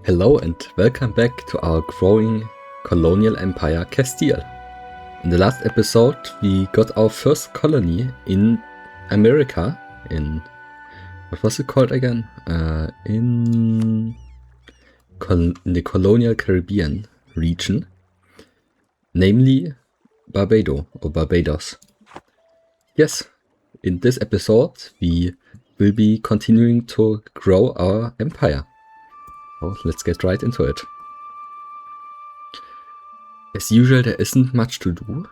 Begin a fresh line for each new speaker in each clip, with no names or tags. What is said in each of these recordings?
Hello and welcome back to our growing colonial empire Castile. In the last episode we got our first colony in America, in, what was it called again? In the colonial Caribbean region, namely Barbados. Yes, in this episode we will be continuing to grow our empire. So let's get right into it. As usual, there isn't much to do.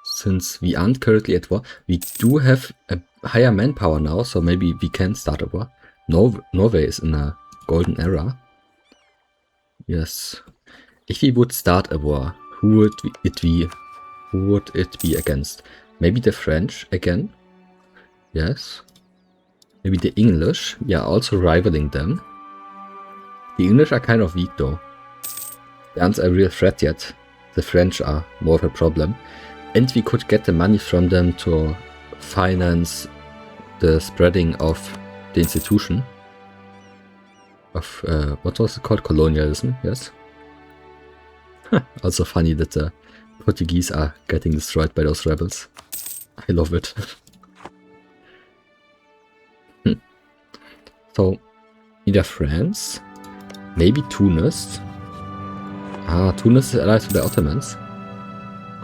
Since we aren't currently at war, we do have a higher manpower now, so maybe we can start a war. Norway is in a golden era. Yes. If we would start a war, who would it be? Who would it be against? Maybe the French again? Yes. Maybe the English. We are also rivaling them. The English are kind of weak though. They aren't a real threat yet. The French are more of a problem. And we could get the money from them to finance the spreading of the institution. Of, what was it called? Colonialism, yes. Also funny that the Portuguese are getting destroyed by those rebels. I love it. So, either France, maybe Tunis. Tunis is allied to the Ottomans.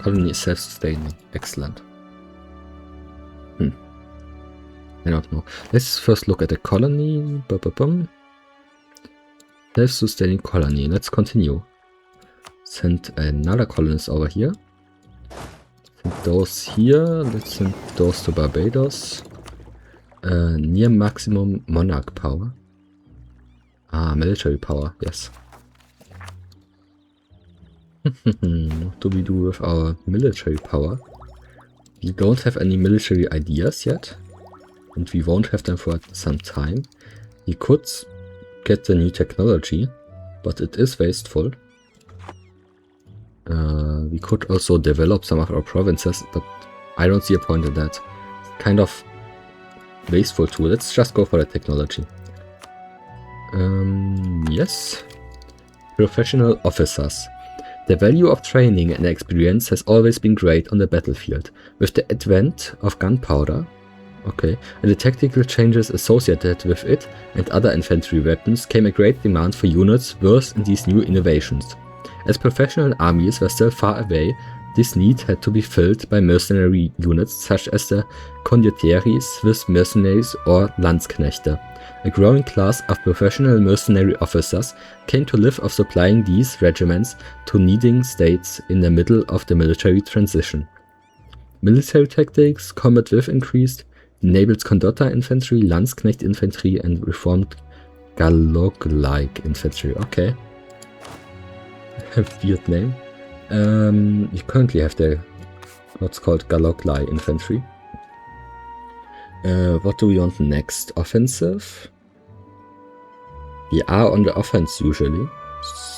Colony is self-sustaining. Excellent. I don't know. Let's first look at the colony. Self-sustaining colony. Let's continue. Send another colonist over here. Send those here. Let's send those to Barbados. Near maximum monarch power. Military power, yes. What do we do with our military power? We don't have any military ideas yet. And we won't have them for some time. We could get the new technology, but it is wasteful. We could also develop some of our provinces, but I don't see a point in that. Kind of wasteful too. Let's just go for the technology. Yes. Professional officers. The value of training and experience has always been great on the battlefield. With the advent of gunpowder, and the tactical changes associated with it and other infantry weapons, came a great demand for units versed in these new innovations. As professional armies were still far away, this need had to be filled by mercenary units such as the Condottieri, Swiss mercenaries or Landsknechte. A growing class of professional mercenary officers came to live off supplying these regiments to needing states in the middle of the military transition. Military tactics, combat with increased, enabled condotta infantry, Landsknecht infantry and reformed Gallock-like infantry. Okay. Weird name. You currently have the what's called Gallock-like infantry. What do we want next? Offensive? We are on the offense usually,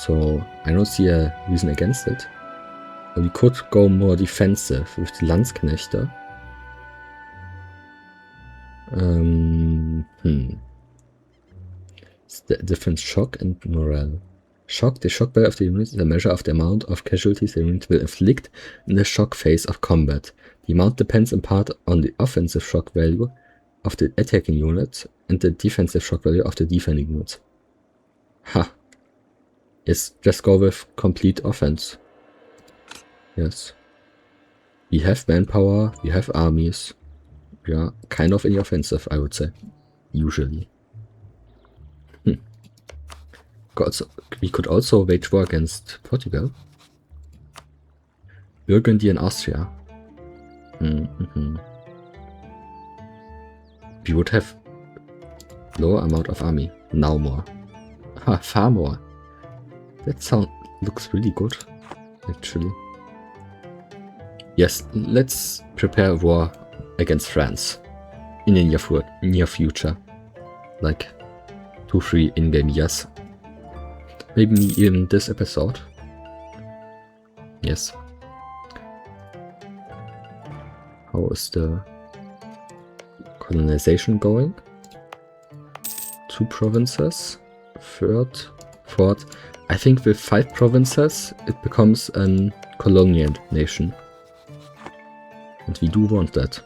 so I don't see a reason against it. But we could go more defensive with the Landsknechte. It's the different shock and morale. Shock. The shock value of the unit is a measure of the amount of casualties the unit will inflict in the shock phase of combat. The amount depends in part on the offensive shock value of the attacking unit and the defensive shock value of the defending unit. Yes, just go with complete offense. Yes. We have manpower, we have armies. We are kind of in the offensive, I would say. Usually. We could also wage war against Portugal. Burgundy and Austria. We would have lower amount of army. Now more. Far more. That looks really good, actually. Yes, let's prepare a war against France in the near future. Like 2-3 in-game years. Maybe in this episode. Yes. How is the colonization going? 2 provinces. Third fort. I think with 5 provinces it becomes a colonial nation. And we do want that.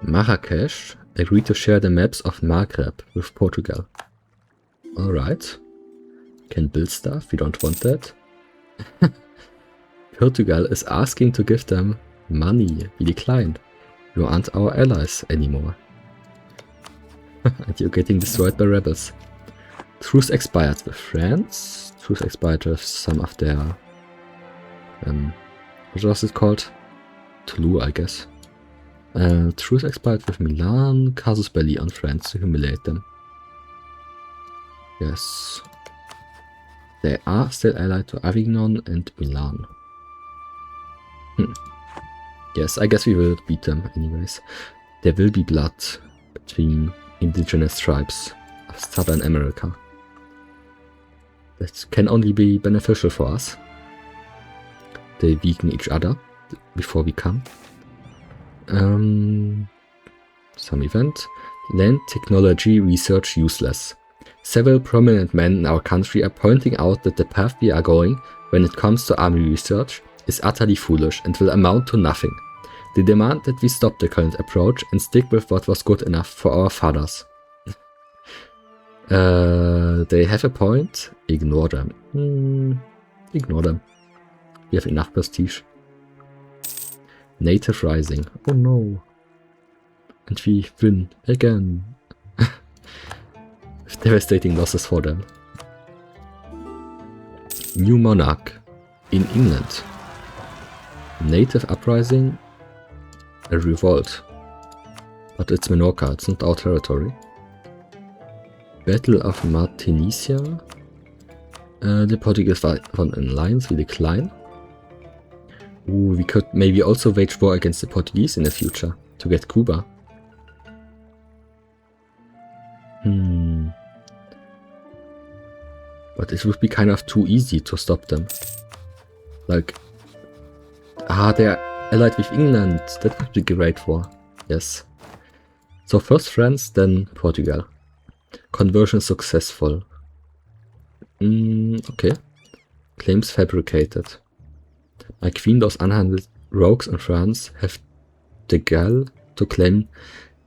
Marrakesh agreed to share the maps of Maghreb with Portugal. Alright. Can build stuff, we don't want that. Portugal is asking to give them money. We declined. You aren't our allies anymore. And you're getting destroyed by rebels. Truce expired with France. Truce expired with some of their... what was it called? Toulouse, I guess. Truce expired with Milan. Casus belli on France to humiliate them. Yes. They are still allied to Avignon and Milan. Yes, I guess we will beat them anyways. There will be blood between indigenous tribes of Southern America. That can only be beneficial for us. They weaken each other before we come. Some event. Land technology research useless. Several prominent men in our country are pointing out that the path we are going when it comes to army research is utterly foolish and will amount to nothing. They demand that we stop the current approach and stick with what was good enough for our fathers. They have a point. Ignore them. Ignore them. We have enough prestige. Native Rising. Oh no. And we win again. Devastating losses for them. New monarch in England. Native uprising. A revolt. But it's Menorca, it's not our territory. Battle of Martinicia. The Portuguese were in alliance, we decline. Ooh, we could maybe also wage war against the Portuguese in the future to get Cuba. But it would be kind of too easy to stop them. Like, they're allied with England. That would be great for. Yes. So first France, then Portugal. Conversion successful. Okay. Claims fabricated. My queen, those unhandled rogues in France have the gall to claim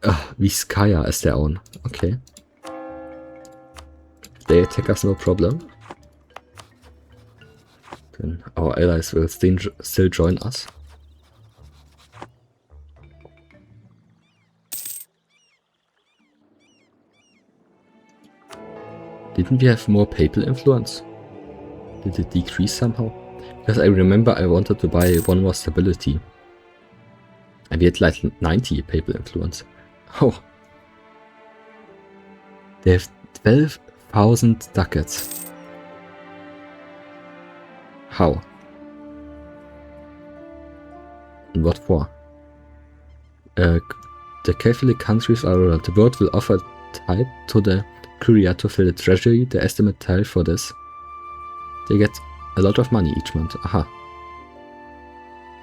Vizcaya as their own. Okay. They attack us, no problem. Then our allies will still join us. Didn't we have more papal influence? Did it decrease somehow? Because I remember I wanted to buy one more stability. And we had like 90 papal influence. Oh. They have 12,000 ducats. How? And what for? The Catholic countries around the world will offer tithe to the Curia to fill the treasury. The estimate tithe for this. They get a lot of money each month. Aha.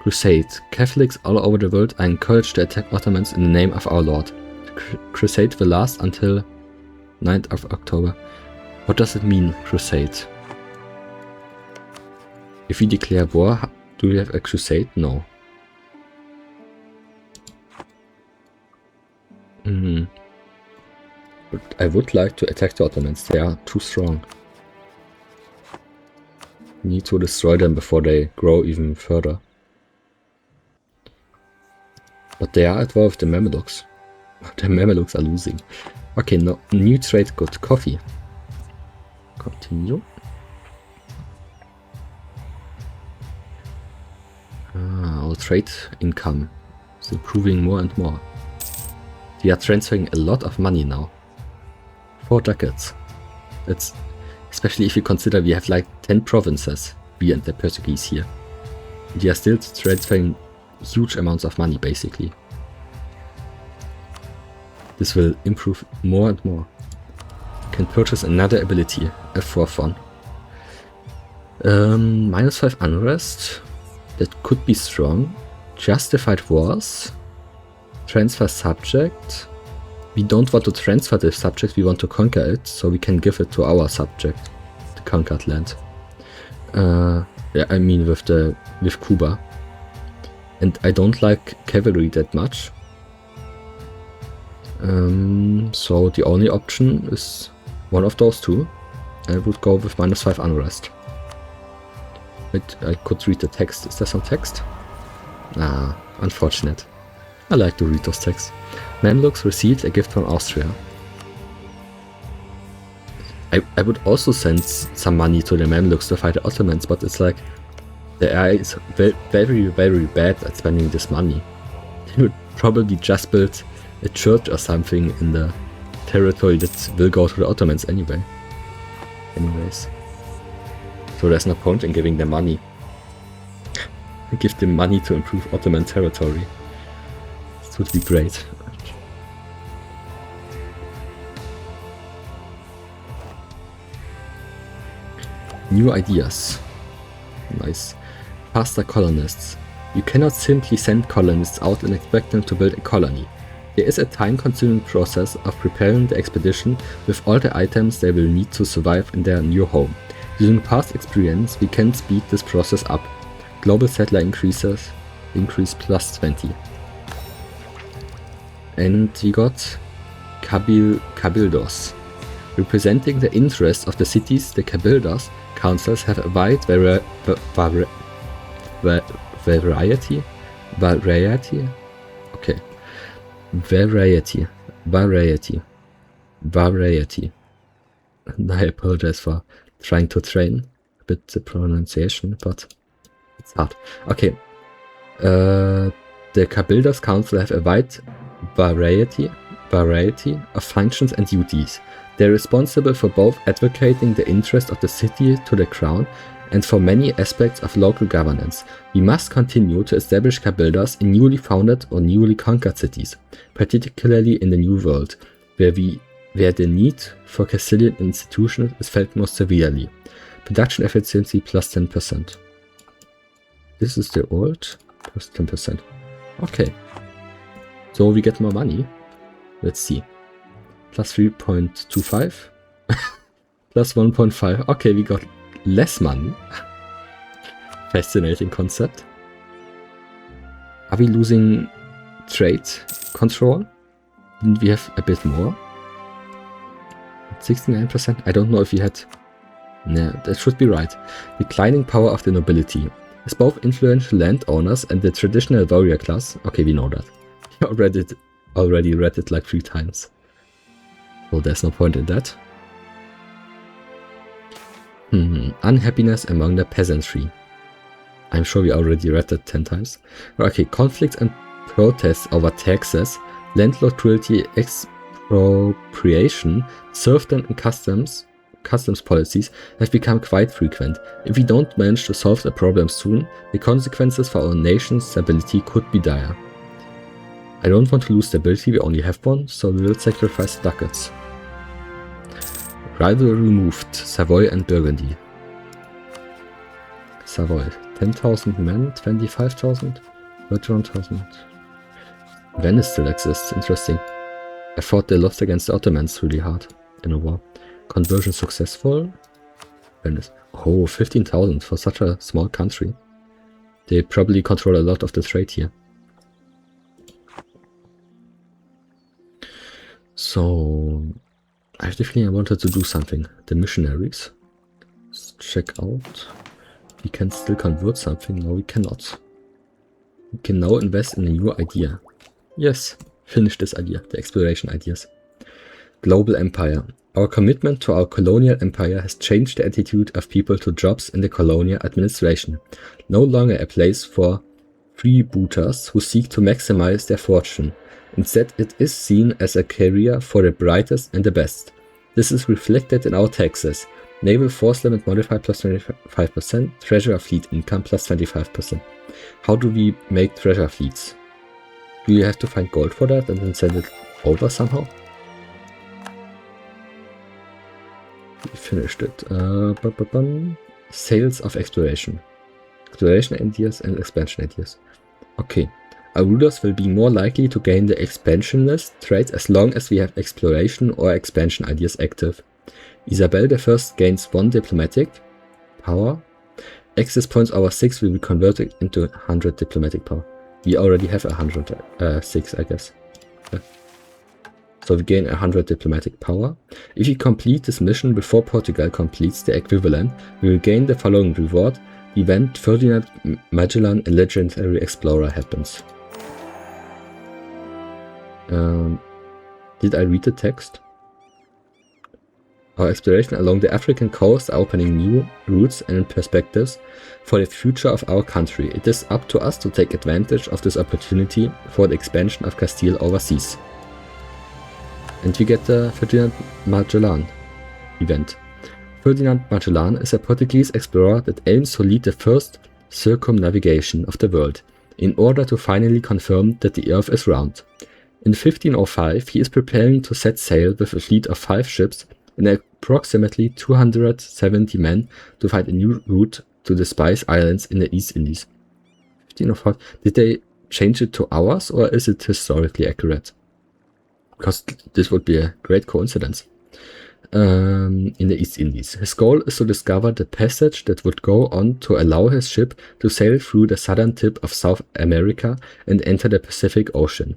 Crusade. Catholics all over the world are encouraged to attack Ottomans in the name of our Lord. The crusade will last until 9th of October. What does it mean, crusade? If we declare war, do we have a crusade? No. But I would like to attack the Ottomans. They are too strong. We need to destroy them before they grow even further. But they are at war with the Mamelukes. The Mamelukes are losing. Okay, no, new trade good. Coffee. Continue. Our trade income is improving more and more. We are transferring a lot of money now. 4 ducats. It's especially if you consider we have like 10 provinces, we and the Portuguese here. We are still transferring huge amounts of money basically. This will improve more and more. Can purchase another ability, a 4th one. -5 unrest. That could be strong. Justified wars. Transfer subject. we don't want to transfer the subject, we want to conquer it, so we can give it to our subject, the conquered land. Yeah, I mean with Cuba. And I don't like cavalry that much. So the only option is one of those two. I would go with -5 unrest. But I could read the text. Is there some text? Ah, unfortunate. I like to read those texts. Mamluks received a gift from Austria. I would also send some money to the Mamluks to fight the Ottomans, but it's like the AI is very, very bad at spending this money. They would probably just build a church or something in the territory that will go to the Ottomans anyway. Anyways. So there's no point in giving them money. Give them money to improve Ottoman territory. This would be great. New ideas. Nice. Faster colonists. You cannot simply send colonists out and expect them to build a colony. There is a time-consuming process of preparing the expedition with all the items they will need to survive in their new home. Using past experience, we can speed this process up. Global settler increase +20. And we got cabildos. Representing the interests of the cities, the cabildos councils have a wide variety. Okay. Variety. And I apologize for trying to train a bit the pronunciation, but it's hard. Okay. The Cabildos Council have a wide variety of functions and duties. They're responsible for both advocating the interest of the city to the crown and for many aspects of local governance. We must continue to establish cabildos in newly founded or newly conquered cities, particularly in the New World, where the need for Castilian institutions is felt most severely. Production efficiency +10%. This is the old +10%. Okay. So we get more money. Let's see. +3.25. +1.5. Okay, we got less money. Fascinating concept. Are we losing trade control? Didn't we have a bit more? 69%? I don't know if we had... Nah, that should be right. Declining power of the nobility. As both influential landowners and the traditional warrior class... Okay, we know that. I already read it like 3 times. So there's no point in that. Unhappiness among the peasantry. I'm sure we already read that 10 times. Okay, conflicts and protests over taxes, landlord cruelty, expropriation, serfdom and customs policies have become quite frequent. If we don't manage to solve the problem soon, the consequences for our nation's stability could be dire. I don't want to lose stability, we only have one, so we will sacrifice ducats. Rival removed, Savoy and Burgundy. Savoy, 10,000 men, 25,000, 31,000. Venice still exists, interesting. I thought they lost against the Ottomans really hard in a war. Conversion successful. Venice. Oh, 15,000 for such a small country. They probably control a lot of the trade here. So, I have the feeling I wanted to do something. The missionaries. Let's check out. We can still convert something. No, we cannot. We can now invest in a new idea. Yes, finish this idea. The exploration ideas. Global empire. Our commitment to our colonial empire has changed the attitude of people to jobs in the colonial administration. No longer a place for freebooters who seek to maximize their fortune. Instead, it is seen as a career for the brightest and the best. This is reflected in our taxes. Naval force limit modified +25%, treasure fleet income +25%. How do we make treasure fleets? Do you have to find gold for that and then send it over somehow? We finished it. Sales of exploration. Exploration ideas and expansion ideas. Okay. Our rulers will be more likely to gain the expansionist trait as long as we have exploration or expansion ideas active. Isabel I gains 1 diplomatic power. Access points over 6 will be converted into 100 diplomatic power. We already have 106, I guess. Yeah. So we gain 100 diplomatic power. If we complete this mission before Portugal completes the equivalent, we will gain the following reward. The event Ferdinand, Magellan, a legendary explorer happens. Did I read the text? Our exploration along the African coast are opening new routes and perspectives for the future of our country. It is up to us to take advantage of this opportunity for the expansion of Castile overseas. And we get the Ferdinand Magellan event. Ferdinand Magellan is a Portuguese explorer that aims to lead the first circumnavigation of the world, in order to finally confirm that the Earth is round. In 1505, he is preparing to set sail with a fleet of 5 ships and approximately 270 men to find a new route to the Spice Islands in the East Indies. 1505. Did they change it to hours, or is it historically accurate? Because this would be a great coincidence. In the East Indies. His goal is to discover the passage that would go on to allow his ship to sail through the southern tip of South America and enter the Pacific Ocean.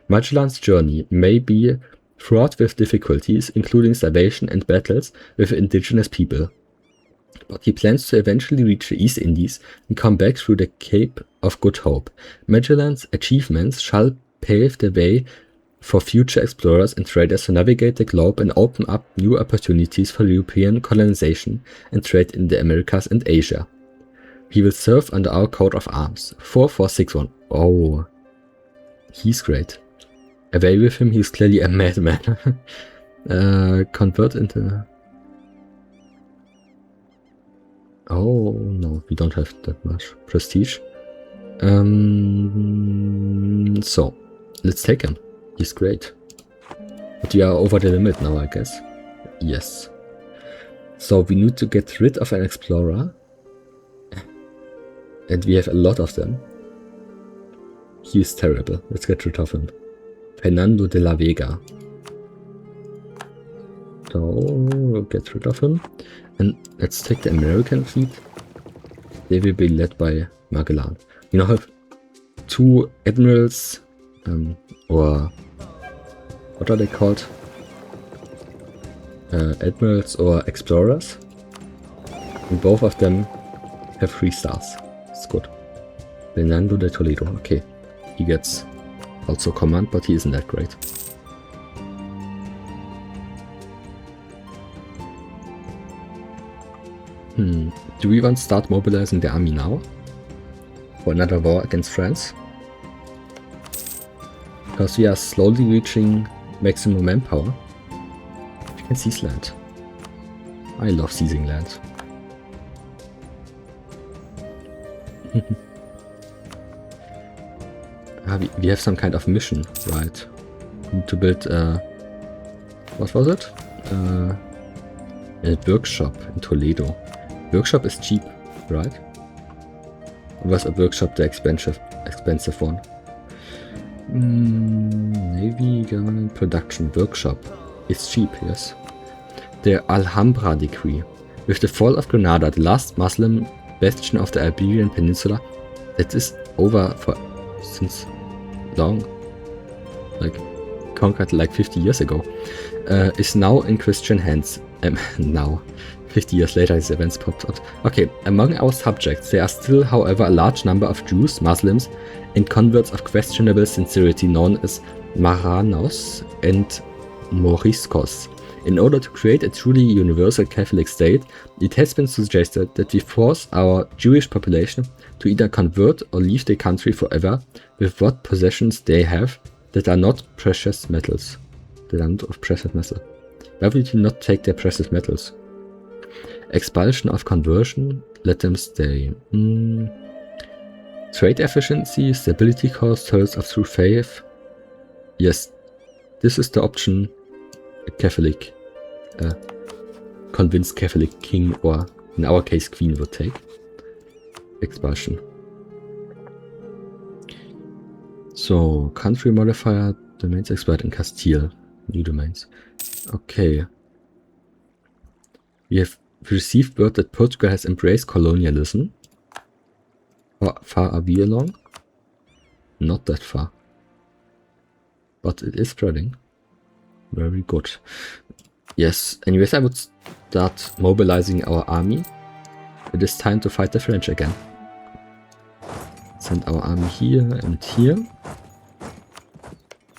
Magellan's journey may be fraught with difficulties, including starvation and battles with indigenous people. But he plans to eventually reach the East Indies and come back through the Cape of Good Hope. Magellan's achievements shall pave the way for future explorers and traders to navigate the globe and open up new opportunities for European colonization and trade in the Americas and Asia. He will serve under our coat of arms. 4461. Oh, he's great. Away with him, he's clearly a madman. Convert into... Oh, no, we don't have that much prestige. So, let's take him. He's great. But we are over the limit now, I guess. Yes. So we need to get rid of an explorer. And we have a lot of them. He is terrible. Let's get rid of him. Fernando de la Vega. So we'll get rid of him. And let's take the American fleet. They will be led by Magellan. We now have 2 admirals, or what are they called? Admirals or explorers. And both of them have 3 stars. It's good. Fernando de Toledo. Okay. He gets also command, but he isn't that great. Do we want to start mobilizing the army now? For another war against France? Because we are slowly reaching maximum manpower. We can seize land. I love seizing land. We have some kind of mission, right? We need to build what was it? A workshop in Toledo. Workshop is cheap, right? Or was a workshop the expensive one? Navy Government Production Workshop. It's cheap, yes. The Alhambra Decree. With the fall of Granada, the last Muslim bastion of the Iberian Peninsula, that is over for since long, like conquered like 50 years ago, is now in Christian hands. Now, 50 years later, these events popped out. Okay, among our subjects, there are still, however, a large number of Jews, Muslims, and converts of questionable sincerity known as Marranos and Moriscos. In order to create a truly universal Catholic state, it has been suggested that we force our Jewish population to either convert or leave the country forever with what possessions they have that are not precious metals. That are not of precious metal. Why would you not take their precious metals? Expulsion of conversion, let them stay. Trade efficiency, stability cost, souls of true faith. Yes, this is the option a Catholic, convinced Catholic king, or in our case queen, would take. Expulsion. So, country modifier, domains expert in Castile. New domains. Okay. We have received word that Portugal has embraced colonialism. How far are we along? Not that far. But it is spreading. Very good. Yes, anyways, I would start mobilizing our army. It is time to fight the French again. Send our army here and here.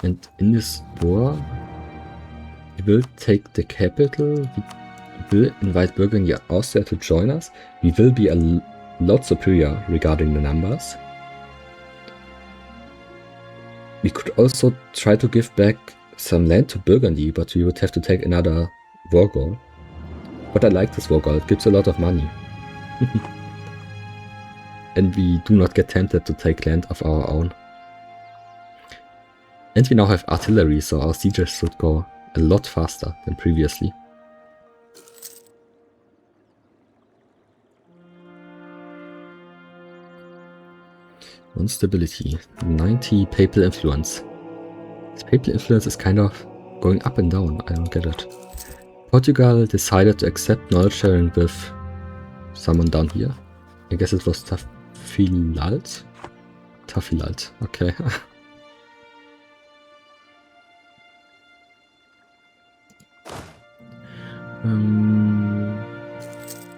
And in this war, we will take the capital. We will invite Burgundy and Austria to join us. We will be a lot superior regarding the numbers. We could also try to give back some land to Burgundy, but we would have to take another war goal. But I like this war goal, it gives a lot of money. And we do not get tempted to take land of our own. And we now have artillery, so our sieges should go a lot faster than previously. One stability, 90 papal influence. This papal influence is kind of going up and down, I don't get it. Portugal decided to accept knowledge sharing with someone down here. I guess it was Tafilalt? Tafilalt, okay.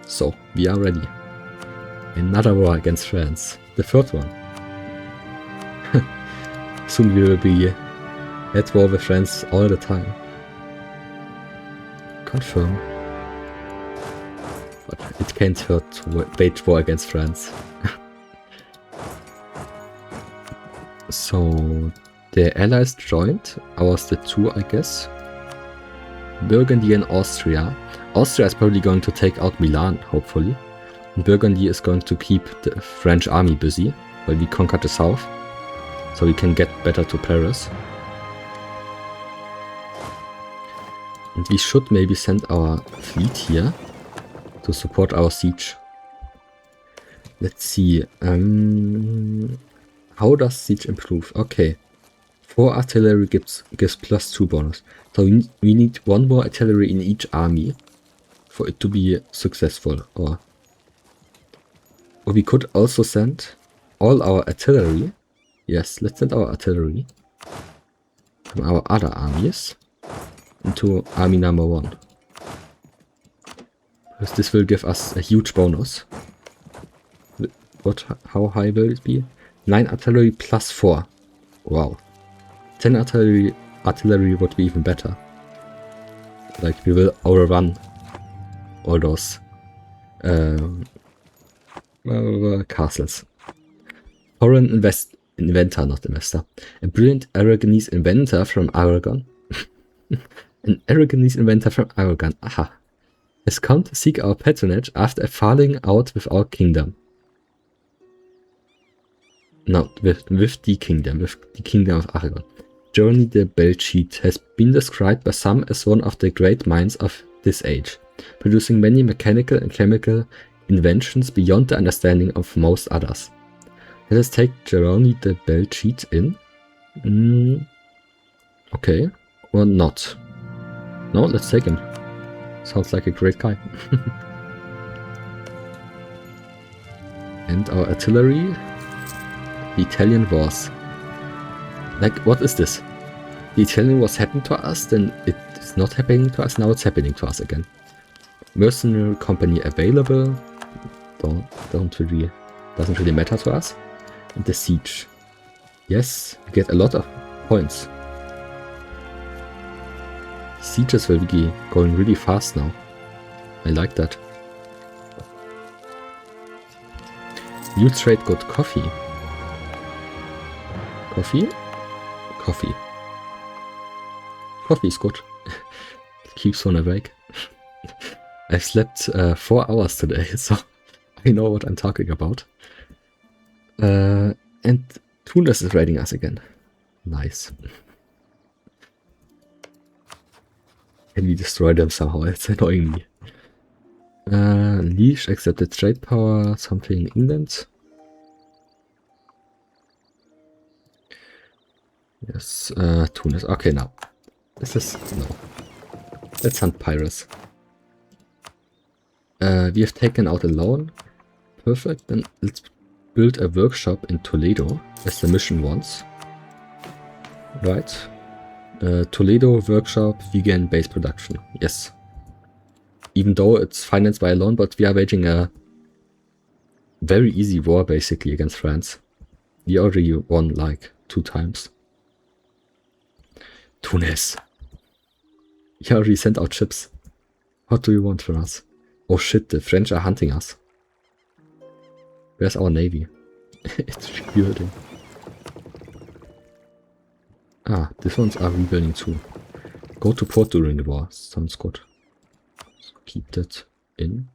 So, we are ready. Another war against France. The third one. Soon we will be at war with France all the time. Confirm. But it can't hurt to wage war against France. So, the allies joined. Ours did too, I guess. Burgundy and Austria. Austria is probably going to take out Milan, hopefully. And Burgundy is going to keep the French army busy while we conquer the south. So we can get better to Paris. And we should maybe send our fleet here to support our siege. Let's see. How does siege improve? Okay. 4 artillery gives +2 bonus. So we need 1 more artillery in each army for it to be successful. Or we could also send all our artillery. Yes, let's send our artillery from our other armies into army number 1. Because this will give us a huge bonus. How high will it be? 9 artillery plus 4. Wow. 10 artillery would be even better. Like, we will overrun all those castles. Foreign inventor, not investor. A brilliant Aragonese inventor from Aragon. An Aragonese inventor from Aragon. Aha. Has come to seek our patronage after a falling out with our kingdom. No, with the kingdom of Aragon. Journey de Belchite has been described by some as one of the great minds of this age, producing many mechanical and chemical inventions beyond the understanding of most others. Let us take Journey de Belchite in. Okay, or not. No, let's take him. Sounds like a great guy. And our artillery. The Italian wars. Like, what is this? The Italian wars happened to us, then it's not happening to us, now it's happening to us again. Mercenary company available. Doesn't really matter to us. And the siege. Yes, we get a lot of points. Sieges will be going really fast now. I like that. You trade good coffee. Coffee? Coffee. Coffee is good. It keeps one awake. I slept 4 hours today, so I know what I'm talking about. And Tunis is raiding us again. Nice. Can we destroy them somehow? It's annoying me. Leash accepted trade power, something in England. Yes, Tunis. Okay, now. This is... no. Let's hunt pirates. We have taken out a loan. Perfect. Then let's build a workshop in Toledo, as the mission wants. Right. Toledo workshop, vegan base production. Yes. Even though it's financed by a loan, but we are waging a very easy war, basically, against France. We already won, like, 2 times. Tunis. We already sent out ships. What do you want from us? Oh shit, the French are hunting us. Where's our navy? It's rebuilding. Ah, these ones are rebuilding too. Go to port during the war. Sounds good. So keep that in.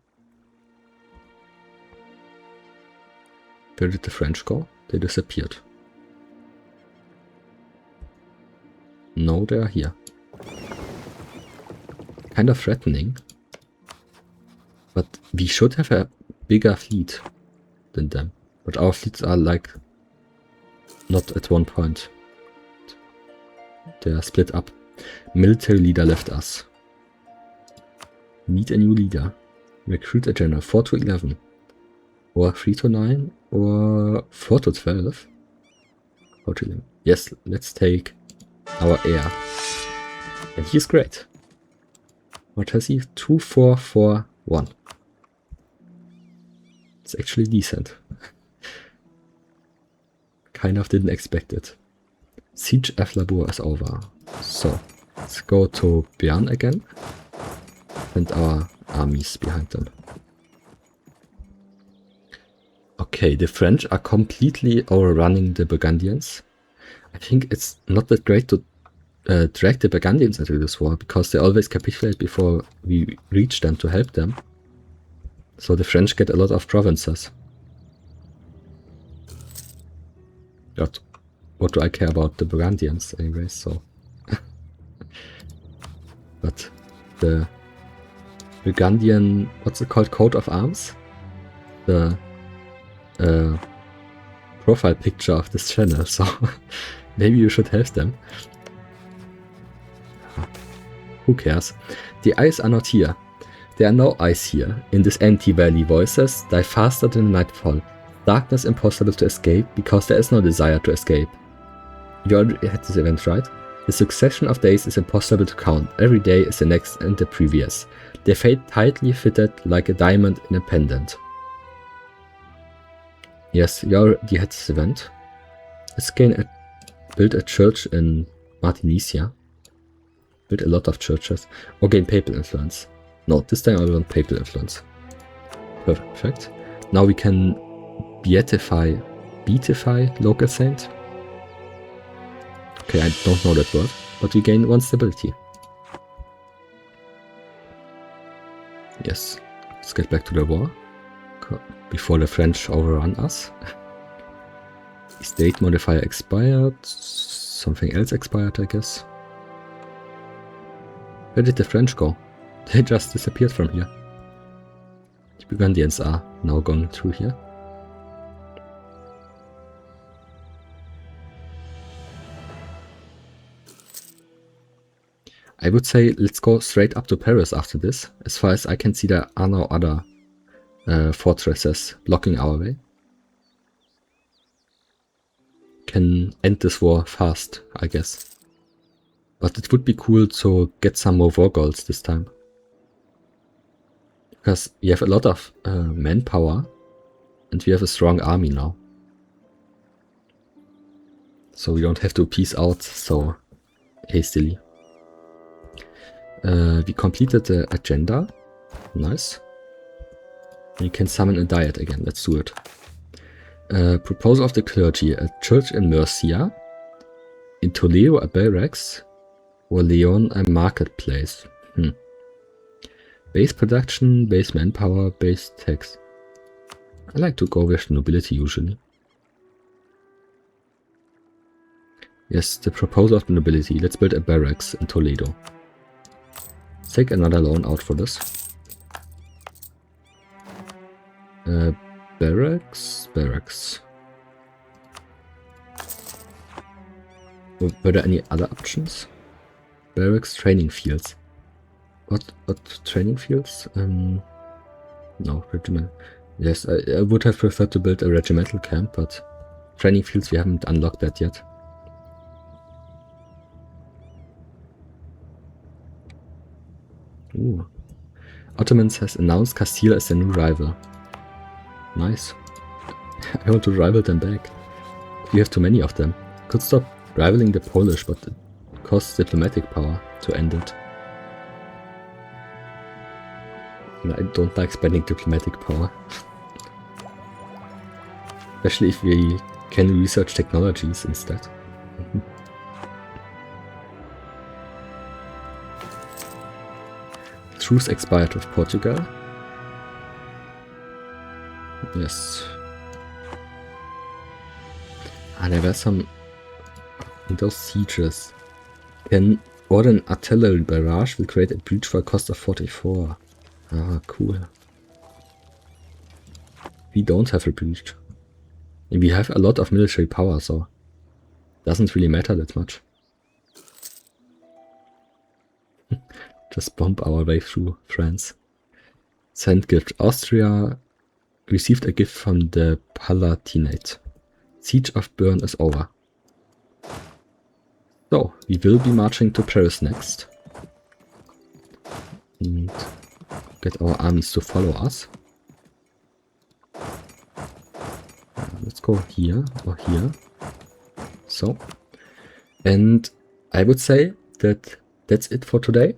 Where did the French go? They disappeared. No, they are here. Kind of threatening. But we should have a bigger fleet than them. But our fleets are like not at one point. They are split up. Military leader left us. Need a new leader. Recruit a general. 4 to 11. Or 3 to 9. Or 4 to 12. 4 to 11. Yes, let's take our heir. And he's great. What has he? 2, 4, 4, 1. It's actually decent. Kind of didn't expect it. Siege of Labour is over. So, let's go to Bern again. And our armies behind them. Okay, the French are completely overrunning the Burgundians. I think it's not that great to drag the Burgundians into this war, because they always capitulate before we reach them to help them. So the French get a lot of provinces. God, what do I care about the Burgundians anyway, so... But the Burgundian, what's it called, coat of arms? The profile picture of this channel, so maybe you should have them. Who cares? The eyes are not here. There are no eyes here. In this empty valley, voices die faster than nightfall. Darkness impossible to escape, because there is no desire to escape. You already had this event, right? The succession of days is impossible to count. Every day is the next and the previous. Their fate tightly fitted like a diamond in a pendant. Yes, you already had this event. Let's build a church in Martinesia. Build a lot of churches. Or gain papal influence. No, this time I want papal influence. Perfect. Now we can beatify local saint. Okay, I don't know that word, but we gain 1 stability. Yes, let's get back to the war before the French overrun us. State modifier expired. Something else expired, I guess. Where did the French go? They just disappeared from here. The Burgundians are now going through here. I would say let's go straight up to Paris after this. As far as I can see, there are no other fortresses blocking our way. Can end this war fast, I guess. But it would be cool to get some more war goals this time. Because we have a lot of manpower and we have a strong army now. So we don't have to peace out so hastily. We completed the agenda. Nice. We can summon a diet again. Let's do it. Proposal of the clergy. A church in Murcia. In Toledo, a barracks. Or Leon, a marketplace. Base production, base manpower, base tax. I like to go with nobility usually. Yes, the proposal of the nobility. Let's build a barracks in Toledo. Let's take another loan out for this. Barracks. Were there any other options? Barracks, training fields. What training fields? No, regiment. Yes, I would have preferred to build a regimental camp, but training fields, we haven't unlocked that yet. Ooh. Ottomans has announced Castile as their new rival. Nice. I want to rival them back. We have too many of them. Could stop rivaling the Polish, but it costs diplomatic power to end it. And I don't like spending diplomatic power. Especially if we can research technologies instead. Truce expired with Portugal. Yes. There were some in those sieges. Can order an artillery barrage will create a breach for a cost of 44. Ah, cool. We don't have a breach. And we have a lot of military power, so doesn't really matter that much. Just bomb our way through France. Send gift. Austria received a gift from the Palatinate. Siege of Bern is over. So, we will be marching to Paris next. And get our armies to follow us. Let's go here or here. So. And I would say that that's it for today.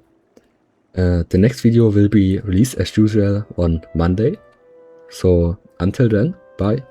The next video will be released as usual on Monday. So until then, bye.